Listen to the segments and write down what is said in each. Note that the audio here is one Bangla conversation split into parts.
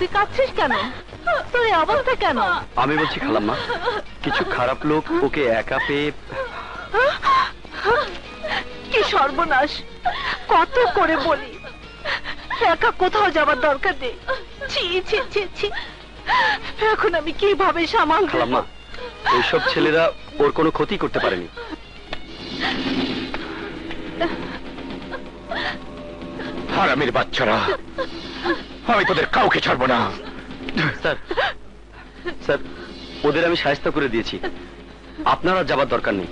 তুই কাঁদছিস কেন? তোর এই অবস্থা কেন? আমি বলছি খালাম্মা, কিছু খারাপ লোক ওকে একা পেয়ে। কি সর্বনাশ! কত করে বলি একা কোথাও যাবার দরকার নেই। ছি ছি ছি ছি, এখন আমি কিভাবে সামাল দেব? খালাম্মা, ওইসব ছেলেরা ওর কোনো ক্ষতি করতে পারেনি। হারামির বাচ্চারা, আমি তোদের কাউকে ছাড়বো না। স্যার, স্যার, ওদের আমি সাহায্য করে দিয়েছি, আপনারা যাবার দরকার নেই।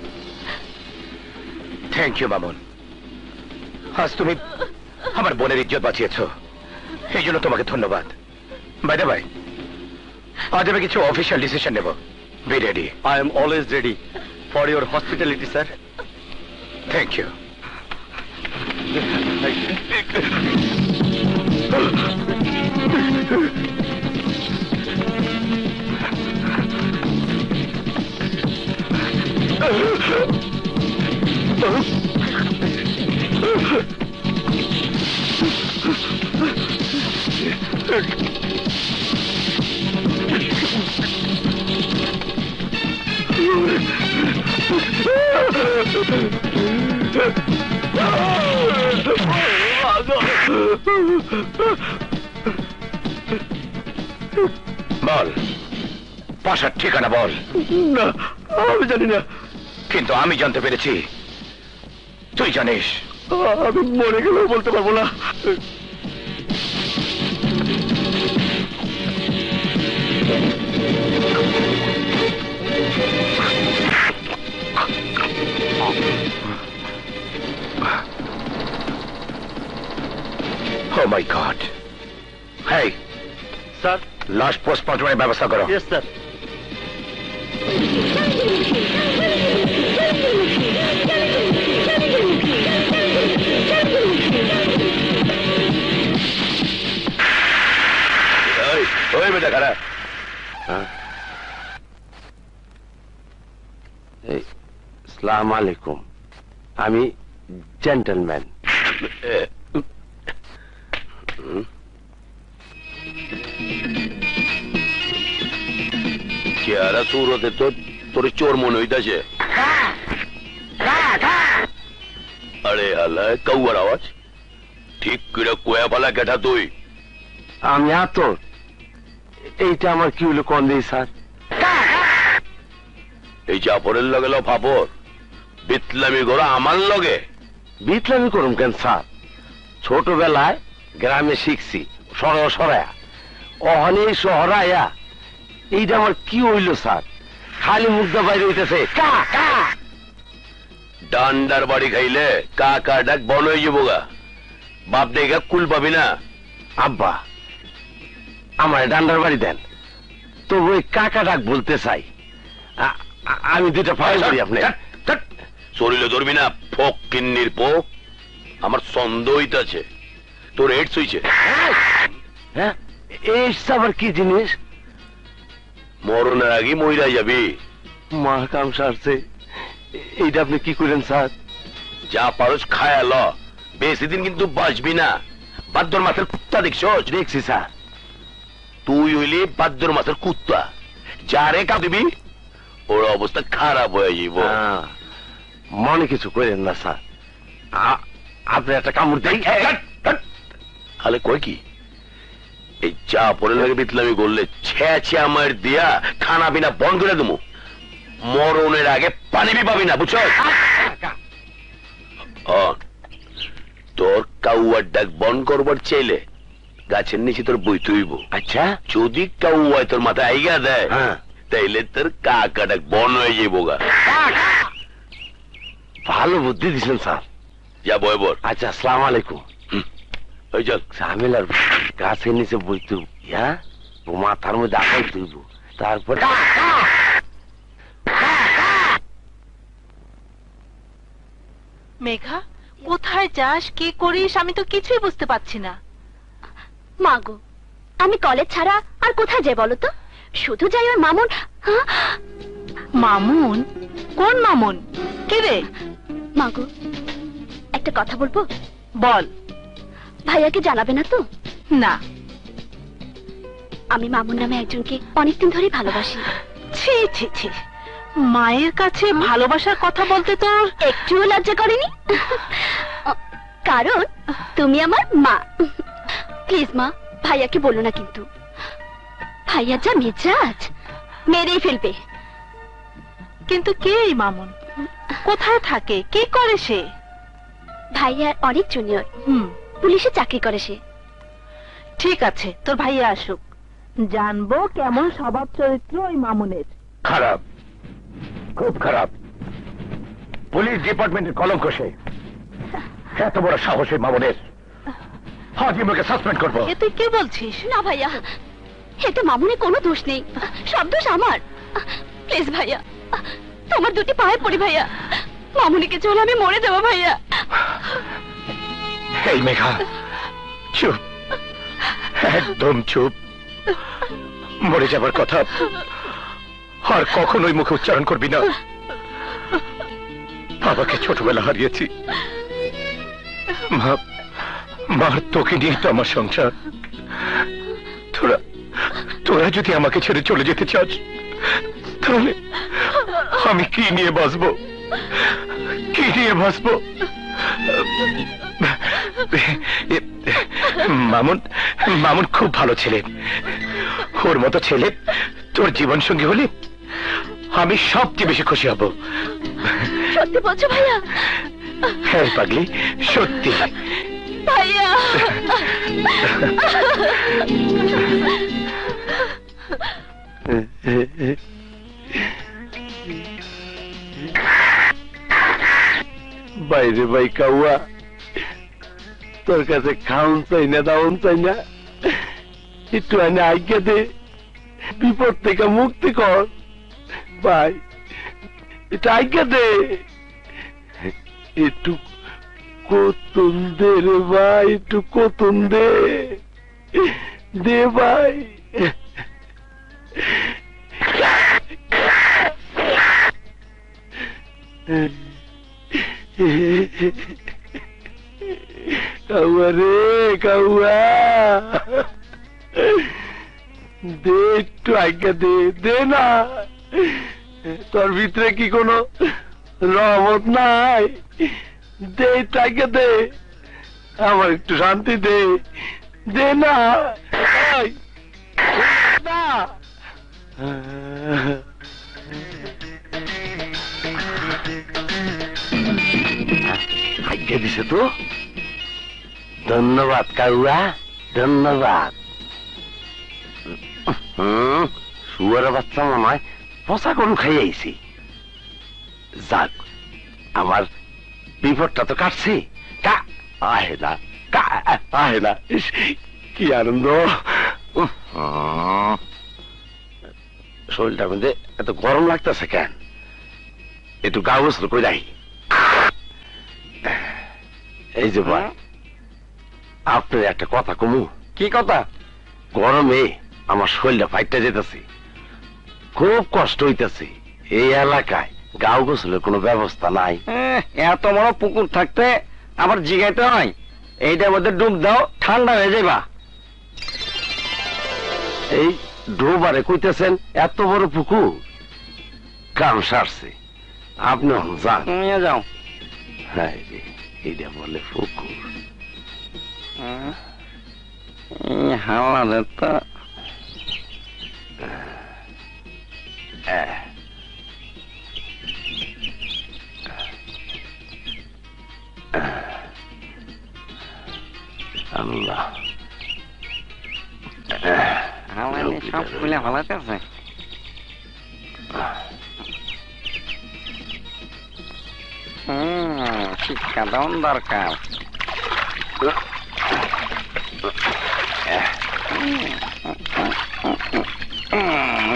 থ্যাংক ইউ মামুন, আজ তুমি আমার বোনের ইজ্জত বাঁচিয়েছো, এই জন্য তোমাকে ধন্যবাদ। বাই দ্য বাই, আজ আমি কিছু অফিসিয়াল ডিসিশন নেব। Be ready. I am always ready for your hospitality sir. Thank you. বল, বাসার ঠিকানা বল। না, আমি জানি না। কিন্তু আমি জানতে পেরেছি তুই জানিস। আমি মরে গেলেও বলতে পারবো না। Oh my God! Hey, sir. লাশ পোস্টমর্টমের ব্যবস্থা করো। Yes sir. ওই বেটা খারাপ। আসসালামু আলাইকুম, আমি জেন্টলম্যান। চেহারা সুরতে তো তোর চোর মনে হইতাছে। আরে হালায় কৌয়ার আওয়াজ ঠিক করে কোয়া পালা কেটা তুই? আমি আতর। এইটা আমার কি হলো কোন দিই স্যার? এই জাফরের লগে লো ফাপর বিতলামি করো আমার লগে। বিতলামি করুম কেন স্যার? ছোটবেলায় গ্রামে শিখছি সরায়া, অহনে শহরায়া। এইটা আমার কি হইল স্যার? খালি মুগ্ধা বাইরে হইতেছে কা কা। ডান্ডার বাড়ি খাইলে কাকা ডাক বন হয়ে যাবো গা। বাপ দেখে কুল পাবি না। আব্বা, আমার ডান্ডার বাড়ি দেন, তবু ওই কাকা ডাক বলতে চাই। আমি দুইটা ফাইল করি আপনি। শরীরে ধরবি না, ফোক কিন্নির পো। আমার সন্দেহ হইতাছে তোর এইডস হইছে। হ্যাঁ, এইডস আবার কি জিনিস? মরণের আগে মইরা যাবি। মা কাম সারছে। এইটা আপনি কি করেন স্যার? যা পারস খায়া ল, বেশি দিন কিন্তু বাঁচবি না। বাদ্যর মাথার কুত্তা দেখছ? দেখছি স্যার। তুই হইলি বাদ্যর মাথার কুত্তা, যারে কা দিবি ওর অবস্থা খারাপ হয়ে যাব। মনে কিছু করেন না স্যার, আপনি একটা কামড় দেন। খালে কয় কি? এই চা পরে লাগে বিতলামি করলে ছে আমার দিয়া খানা পিনা বন্ধ করে দেবো। মরণের আগে পানি বি পাবি না, বুঝছ? তোর কাউয়ার ডাক বন করবার চাইলে গাছের নিচে তোর বই তুইব। আচ্ছা, যদি কাউয়ায় তোর মাথায় আইগা দেয় তাইলে তোর কাকা ডাক বন হয়ে যাইব গা। ভালো বুদ্ধি দিচ্ছেন স্যার। যা বয় বর। আচ্ছা, আসসালামু আলাইকুম। ওই চল। ঝামেলার গাছের নিচে বইতে হ্যাঁ, ও মাথার মধ্যে আকাই তুইব, তারপর মেঘা, কোথায় যাস, কি করিস, আমি তো কিছুই বুঝতে পারছি না। মাগো, আমি কলেজ ছাড়া আর কোথায় যাই বলো তো? শুধু যাই ওর মামুন। মামুন? কোন মামুন? কে রে? মাগো, একটা কথা বলবো? বল। ভাইয়াকে জানাবে না তো? না। আমি মামুন নামে একজনকে অনেকদিন ধরে ভালোবাসি। ছি ছি ছি, মায়ের কাছে ভালোবাসার কথা বলতে তোর একটুও লজ্জা করেনি? কারণ তুমি আমার মা। প্লিজ মা, ভাইয়াকে বলো না কিন্তু। ভাইয়া যা মেজাজ, মেরেই ফেলবে। কিন্তু কে এই মামুন? কোথায় থাকে? কি করে সে? ভাইয়ার অনেক জুনিয়র, পুলিশে চাকরি করে সে। ঠিক আছে, তোর ভাইয়া আসুক, জানবো কেমন স্বভাব চরিত্র ওই মামুনের। খারাপ, খুব খারাপ। পুলিশ ডিপার্টমেন্টের কলঙ্ক সে। এত বড় সাহস এই মামুনের। আজ আমাকে সাসপেন্ড করবো। এ তুই কি বলছিস? না ভাইয়া, এতে মামুনের কোনো দোষ নেই, সব দোষ আমার। প্লিজ ভাইয়া, তোমার দুটি পায়ে পড়ি ভাইয়া, মামুনিকে চলে আমি মরে দেবো ভাইয়া। এই মেঘা, চুপ, একদম চুপ। মরে যাবার কথা আর কখনোই মুখে উচ্চারণ করবি না। বাবাকে ছোটবেলা হারিয়েছি, মার তোকে নিয়ে তো আমার সংসার। তোরা যদি আমাকে ছেড়ে চলে যেতে চাস, তাহলে আমি কি নিয়ে বাঁচবো, কি নিয়ে বাঁচবো? মামুন, মামুন খুব ভালো ছেলে। ওর মতো ছেলে তোর জীবন সঙ্গী হলে আমি সবচেয়ে বেশি খুশি হব। সত্যি বলছো ভাইয়া? হ্যাঁ পাগলি, সত্যি ভাইয়া। বাইরে ভাই কাউয়া, তোর কাছে খাউন চাই না, দাউন চাই না, একটু আনে আজ্ঞা দে, বিপদ থেকে মুক্তি কর ভাই, একটু আজ্ঞা দে, একটু কতুন দে রে ভাই, একটু কতুন দে, দে ভাই। কাউয়া রে কাউয়া, দে একটু আজ্ঞা দে, দে না। তোর ভিতরে কি কোনো রহমত নাই? দে একটু আজ্ঞা দে, আমার একটু শান্তি দে, দে না না। আজ্ঞা দিছে তো, ধন্যবাদ কাউয়া, ধন্যবাদ। শুয়ার বাচ্চা মনে হয় পচা গরু খাই আইছি। যাক, আমার বিপদটা তো কাটছে। আহে না, আহে না, কি আনন্দ। শরীরটার মধ্যে এত গরম লাগতেছে কেন? একটু গা গোসল করে যাই। এই যে ভাই, আপনার একটা কথা কমু। কি কথা? গরমে আমার শরীরটা ফাইটটা যেতেছে, খুব কষ্ট হইতেছে। এই এলাকায় গাও গোসলের কোনো ব্যবস্থা নাই। এত বড় পুকুর থাকতে আবার জিগাইতে হয়? এইটার মধ্যে ডুব দাও, ঠান্ডা হয়ে যাবা। এই ডোবারে কইতেছেন? এত বড় পুকুর, কাম সারছে, আপনি যান। নিয়ে যাও। হ্যাঁ রে, এইটা বলে পুকুর। হাওয়া তো আল্লাহ, হাওয়া সব খুলে ভালাতেছে। শিক্ষা দেওয়ার দরকার।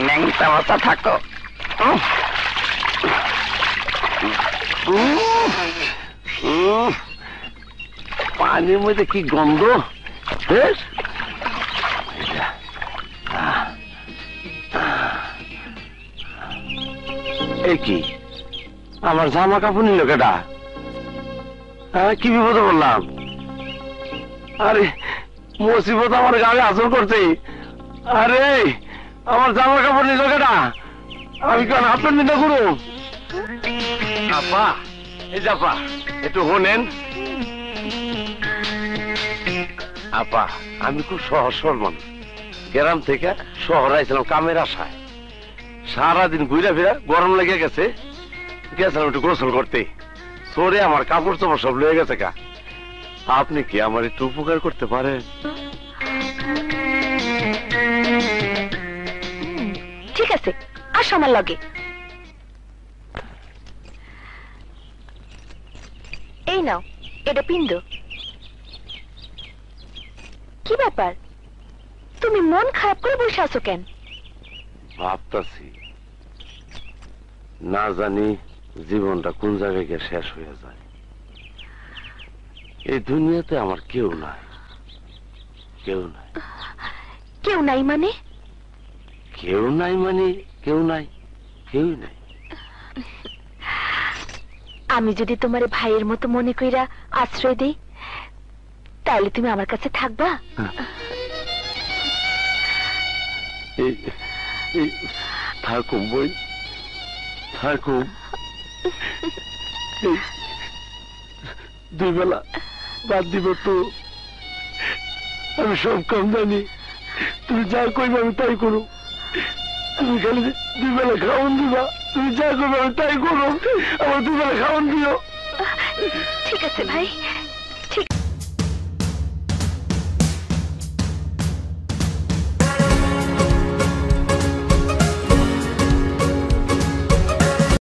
ন্যাংটা মাথা থাকো। পানির মধ্যে কি গন্ধ! এ কি, আমার জামা কাপড় নিল কেটা? হ্যাঁ, কি বিপদে বললাম? আরে মুসিবত আমার গায়ে আসর করছে। আরে আমার জামা কাপড় নিল কেনা, আমি কেন আপনার নিতে করু? আপা এই যে আপা একটু শোনেন। আপা আমি খুব সহজ সরল মানুষ, গ্রাম থেকে শহরে আইছিলাম কামের আশায়। সারাদিন ঘুরে ফিরে গরম লেগে গেছে, গেছিলাম একটু গোসল করতে, সরে আমার কাপড় চোপড় সব লেগে গেছে কা। আপনি কি আমার একটু উপকার করতে পারেন? ঠিক আছে, আসো আমার লগে। এই নাও, এটা পিন্দো। কি ব্যাপার, তুমি মন খারাপ করে বসে আছো কেন? ভাবতাছি না জানি জীবনটা কোন জায়গায় গিয়ে শেষ হয়ে যায়। এই দুনিয়াতে আমার কেউ নাই, কেউ নাই। কেউ নাই মানে? কেউ নাই মানে কেউ নাই, কেউ নাই। আমি যদি তোমার ভাইয়ের মতো মনে কইরা আশ্রয় দেই, তাহলে তুমি আমার কাছে থাকবা? থাকুম বই, থাকুম। দুই বেলা বাদ দিব তো, আমি সব কাম জানি। তুমি যা কইবে আমি তাই করো। তুমি খালি দুই বেলা খাওয়ান দিবা, তুমি যা করবে আমি তাই করো। আমার দুই বেলা খাওয়ান দিও। ঠিক আছে ভাই,